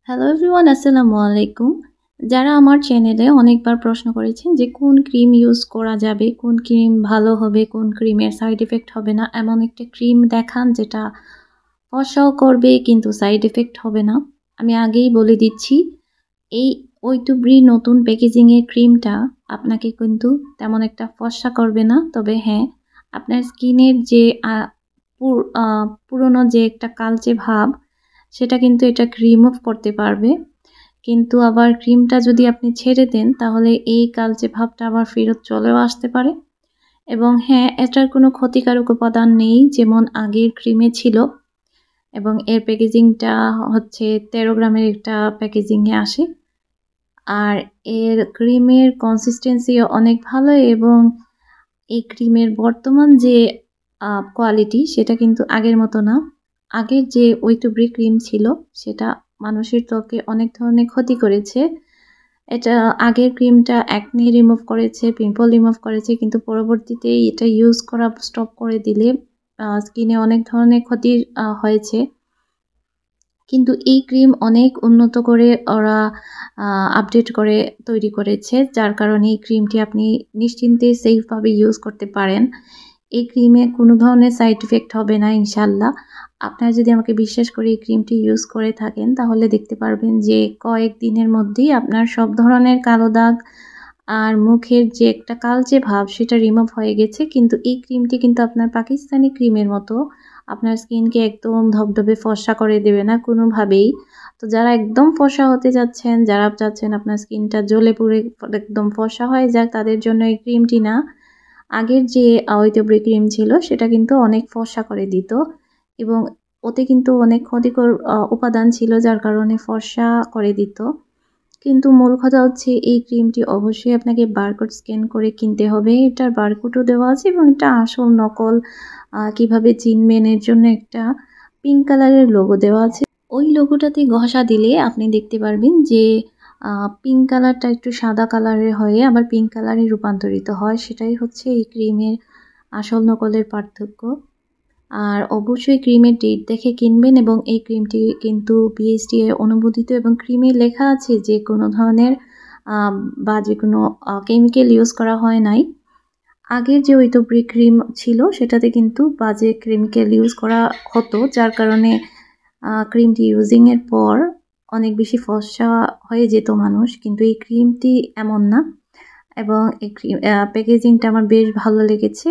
Hello everyone, আসসালামু আলাইকুম। যারা আমার চ্যানেলে অনেকবার প্রশ্ন করেছেন যে কোন ক্রিম ইউজ করা যাবে, কোন ক্রিম ভালো হবে, কোন ক্রিমের সাইড ইফেক্ট হবে না, এমন একটা ক্রিম দেখান যেটা ফর্সাও করবে কিন্তু সাইড ইফেক্ট হবে না। আমি আগেই বলে দিচ্ছি, এই ওইটুব্রি নতুন প্যাকেজিংয়ের ক্রিমটা আপনাকে কিন্তু তেমন একটা ফর্সা করবে না। তবে হ্যাঁ, আপনার স্কিনের যে পুরনো যে একটা কালচে ভাব, সেটা কিন্তু এটা রিমুভ করতে পারবে। কিন্তু আবার ক্রিমটা যদি আপনি ছেড়ে দেন তাহলে এই কালচে ভাবটা আবার ফেরত চলেও আসতে পারে। এবং হ্যাঁ, এটার কোনো ক্ষতিকারক উপাদান নেই যেমন আগের ক্রিমে ছিল। এবং এর প্যাকেজিংটা হচ্ছে 13 গ্রামের একটা প্যাকেজিংয়ে আসে। আর এর ক্রিমের কনসিস্টেন্সিও অনেক ভালো এবং এই ক্রিমের বর্তমান যে কোয়ালিটি সেটা কিন্তু আগের মতো না। আগের যে ওইটুব্রি ক্রিম ছিল সেটা মানুষের ত্বকে অনেক ধরনের ক্ষতি করেছে। এটা আগের ক্রিমটা অ্যাকনে রিমুভ করেছে, পিম্পল রিমুভ করেছে, কিন্তু পরবর্তীতে এটা ইউজ করা স্টপ করে দিলে স্কিনে অনেক ধরনের ক্ষতি হয়েছে। কিন্তু এই ক্রিম অনেক উন্নত করে ওরা আপডেট করে তৈরি করেছে, যার কারণে এই ক্রিমটি আপনি নিশ্চিন্তে সেফভাবে ইউজ করতে পারেন। এই ক্রিমে কোনো ধরনের সাইড ইফেক্ট হবে না ইনশাল্লাহ। আপনারা যদি আমাকে বিশ্বাস করে এই ক্রিমটি ইউজ করে থাকেন তাহলে দেখতে পারবেন যে কয়েক দিনের মধ্যেই আপনার সব ধরনের কালো দাগ আর মুখের যে একটা কালচে ভাব সেটা রিমুভ হয়ে গেছে। কিন্তু এই ক্রিমটি কিন্তু আপনার পাকিস্তানি ক্রিমের মতো আপনার স্কিনকে একদম ধবধবে ফর্সা করে দেবে না কোনোভাবেই। তো যারা একদম ফর্সা হতে যাচ্ছেন, যারা চাচ্ছেন আপনার স্কিনটা জ্বলে পুড়ে একদম ফর্সা হয়ে যাক, তাদের জন্য এই ক্রিমটি না। আগের যে ওইটুব্রি ক্রিম ছিল সেটা কিন্তু অনেক ফর্সা করে দিত এবং ওতে কিন্তু অনেক ক্ষতিকর উপাদান ছিল যার কারণে ফর্সা করে দিত। কিন্তু মূল কথা হচ্ছে এই ক্রিমটি অবশ্যই আপনাকে বারকোড স্ক্যান করে কিনতে হবে। এটার বারকোডও দেওয়া আছে এবং এটা আসল নকল কিভাবে চিনবেন এর জন্য একটা পিঙ্ক কালারের লোগো দেওয়া আছে। ওই লোগোটাতে ঘষা দিলে আপনি দেখতে পারবেন যে পিঙ্ক কালারটা একটু সাদা কালারের হয়ে আবার পিঙ্ক কালারে রূপান্তরিত হয়। সেটাই হচ্ছে এই ক্রিমের আসল নকলের পার্থক্য। আর অবশ্যই ক্রিমের ডেট দেখে কিনবেন এবং এই ক্রিমটি কিন্তু BSDA অনুমোদিত এবং ক্রিমে লেখা আছে যে কোনো ধরনের বা যে কোনো কেমিক্যাল ইউজ করা হয় নাই। আগের যে ওইটুব্রি ক্রিম ছিল সেটাতে কিন্তু বাজে কেমিক্যাল ইউজ করা হতো, যার কারণে ক্রিমটি ইউজিংয়ের পর অনেক বেশি ফর্সা হয়ে যেত মানুষ। কিন্তু এই ক্রিমটি এমন না এবং এই ক্রিম প্যাকেজিংটা আমার বেশ ভালো লেগেছে।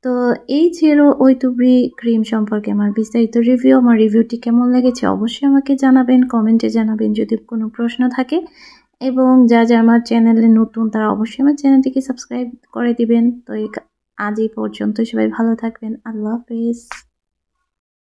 তো এই ছিল ওইটুব্রি ক্রিম সম্পর্কে আমার বিস্তারিত রিভিউ। আমার রিভিউটি কেমন লেগেছে অবশ্যই আমাকে জানাবেন, কমেন্টে জানাবেন যদি কোনো প্রশ্ন থাকে। এবং যারা আমার চ্যানেলে নতুন তারা অবশ্যই আমার চ্যানেলটিকে সাবস্ক্রাইব করে দিবেন। তো আজ এই পর্যন্ত, সবাই ভালো থাকবেন। আল্লাহ হাফেজ।